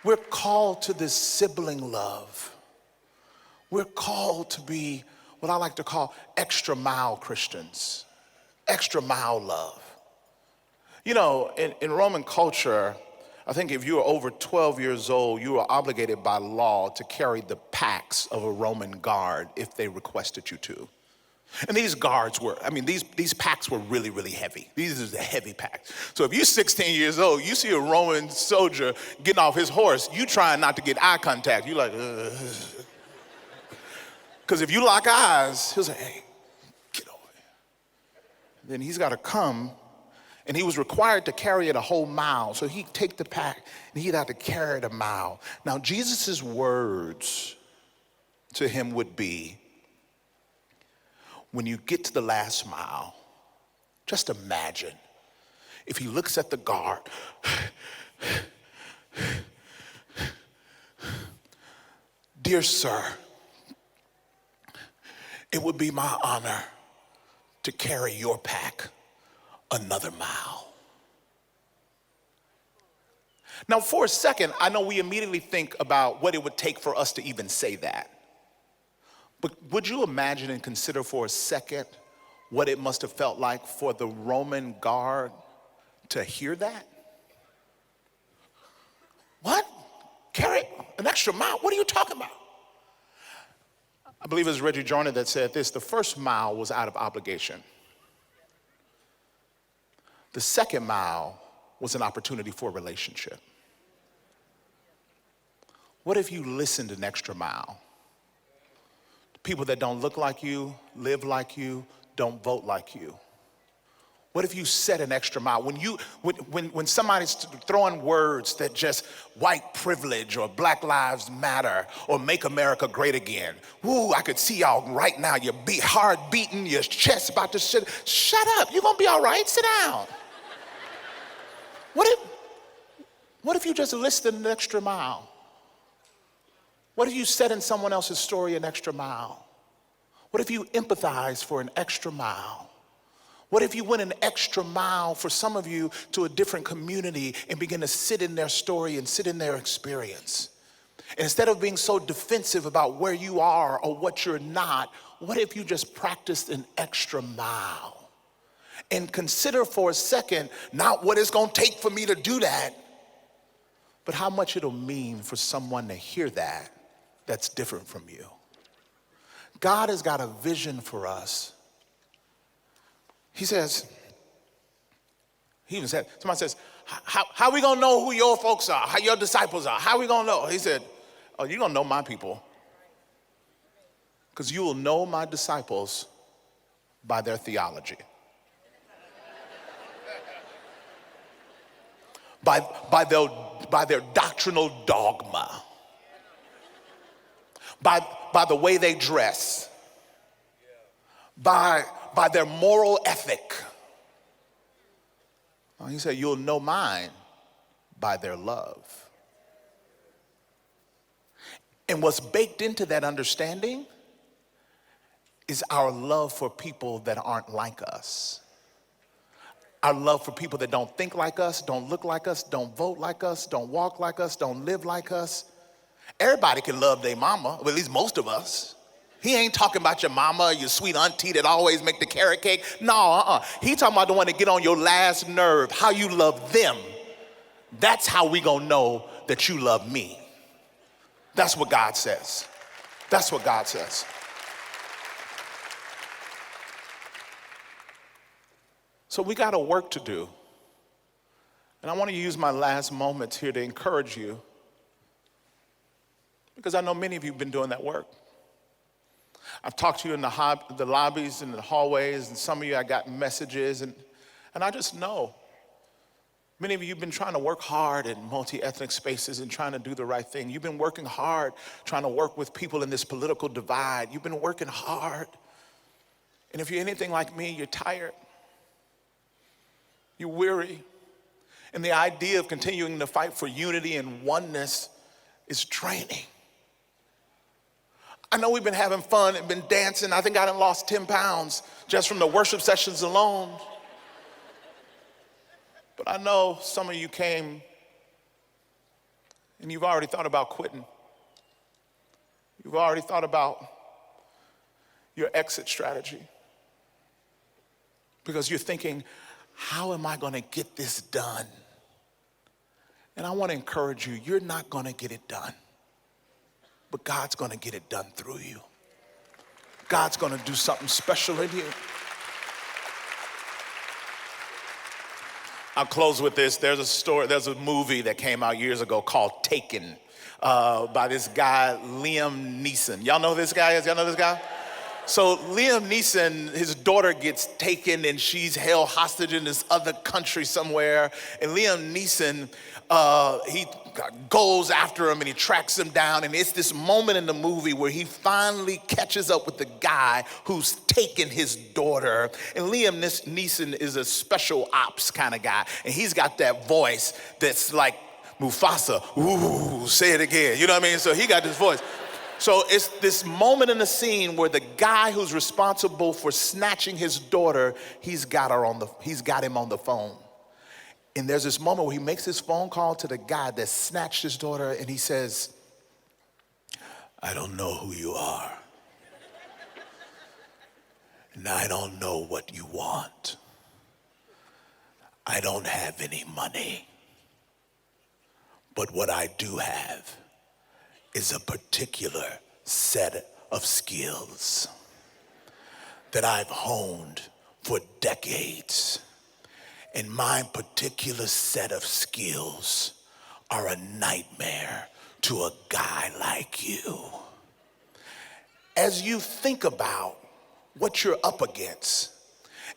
We're called to this sibling love. We're called to be what I like to call extra mile Christians, extra mile love. You know, in Roman culture, I think if you were over 12 years old, you were obligated by law to carry the packs of a Roman guard if they requested you to. And these guards were, these packs were really, really heavy. These are the heavy packs. So if you're 16 years old, you see a Roman soldier getting off his horse, you trying not to get eye contact. You're like, ugh. Because if you lock eyes, he'll say, hey, get over here. Then he's got to come, and he was required to carry it a whole mile. So he'd take the pack, and he'd have to carry it a mile. Now, Jesus' words to him would be, when you get to the last mile, just imagine if he looks at the guard. Dear sir, it would be my honor to carry your pack another mile. Now, for a second, I know we immediately think about what it would take for us to even say that. But would you imagine and consider for a second what it must have felt like for the Roman guard to hear that? What? Carry an extra mile? What are you talking about? I believe it was Reggie Joyner that said this: the first mile was out of obligation. The second mile was an opportunity for a relationship. What if you listened an extra mile? People that don't look like you, live like you, don't vote like you. What if you said an extra mile? When somebody's throwing words that just white privilege or Black Lives Matter or make America great again, woo, I could see y'all right now, your heart beating, your chest about to shut up, you're gonna be all right, sit down. What if you just listed an extra mile? What if you said in someone else's story an extra mile? What if you empathized for an extra mile? What if you went an extra mile for some of you to a different community and begin to sit in their story and sit in their experience? And instead of being so defensive about where you are or what you're not, what if you just practiced an extra mile? And consider for a second, not what it's gonna take for me to do that, but how much it'll mean for someone to hear that that's different from you. God has got a vision for us. He says, somebody says, how are we gonna know who your folks are, how your disciples are? How are we gonna know? He said, oh, you're gonna know my people. Because you will know my disciples by their theology. By their doctrinal dogma. By the way they dress. By their moral ethic. He said, you'll know mine by their love. And what's baked into that understanding is our love for people that aren't like us. Our love for people that don't think like us, don't look like us, don't vote like us, don't walk like us, don't live like us. Everybody can love their mama, or at least most of us. He ain't talking about your mama, your sweet auntie that always make the carrot cake. No, He talking about the one that get on your last nerve, how you love them. That's how we gonna know that you love me. That's what God says. That's what God says. So we got a work to do. And I want to use my last moments here to encourage you, because I know many of you have been doing that work. I've talked to you in the lobbies and the hallways, and some of you I got messages, and I just know many of you have been trying to work hard in multi-ethnic spaces and trying to do the right thing. You've been working hard trying to work with people in this political divide. You've been working hard. And if you're anything like me, you're tired. You're weary. And the idea of continuing to fight for unity and oneness is draining. I know we've been having fun and been dancing. I think I done lost 10 pounds just from the worship sessions alone. But I know some of you came and you've already thought about quitting. You've already thought about your exit strategy because you're thinking, how am I going to get this done? And I want to encourage you, you're not going to get it done, but God's going to get it done through you. God's going to do something special in you. I'll close with this. There's a movie that came out years ago called Taken by this guy, Liam Neeson. Y'all know who this guy is? Y'all know this guy? So Liam Neeson, his daughter gets taken and she's held hostage in this other country somewhere. And Liam Neeson, he goes after him and he tracks him down. And it's this moment in the movie where he finally catches up with the guy who's taken his daughter. And Liam Neeson is a special ops kind of guy. And he's got that voice that's like Mufasa, ooh, say it again. You know what I mean? So he got this voice. So it's this moment in the scene where the guy who's responsible for snatching his daughter, he's got him on the phone. And there's this moment where he makes this phone call to the guy that snatched his daughter and he says, I don't know who you are. And I don't know what you want. I don't have any money. But what I do have is a particular set of skills that I've honed for decades. And my particular set of skills are a nightmare to a guy like you. As you think about what you're up against,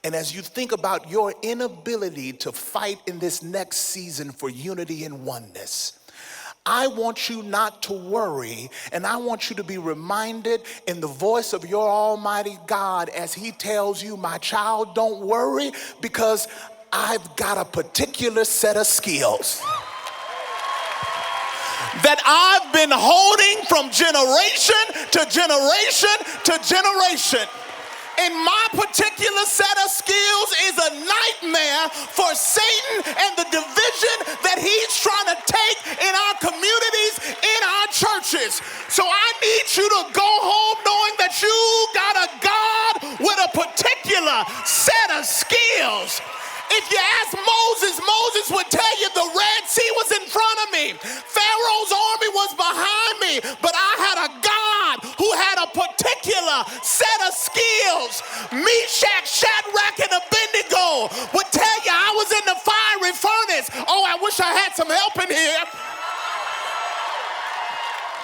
and as you think about your inability to fight in this next season for unity and oneness, I want you not to worry, and I want you to be reminded in the voice of your Almighty God as He tells you, my child, don't worry, because I've got a particular set of skills that I've been holding from generation to generation to generation. And my particular set of skills is a nightmare for Satan and the division that he's trying to take in our communities, in our churches. So I need you to go home knowing that you got a God with a particular set of skills. If you ask Moses, Moses would tell you the Red Sea was in front of me. Pharaoh's army was behind me, but I had a God who had a particular set of skills. Meshach, Shadrach, and Abednego would tell you I was in the fiery furnace. Oh, I wish I had some help in here.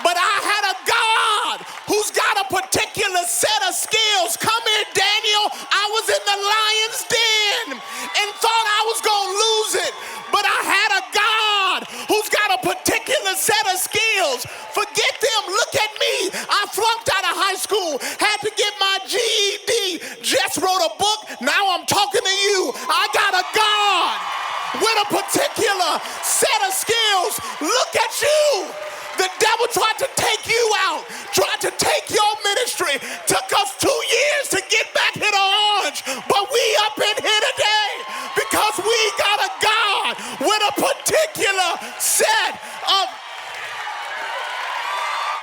But I had a God who's got a particular set of skills. Come here, Daniel. I was in the lion's den and thought I was going to lose it. But I had a God who's got a particular set of skills. Forget them. Look at me. I flunked out of high school. Had to get my GED. Just wrote a book. Now I'm talking to you. I got a God with a particular set of skills. Look at you. The devil tried to take you out, tried to take your ministry, took us too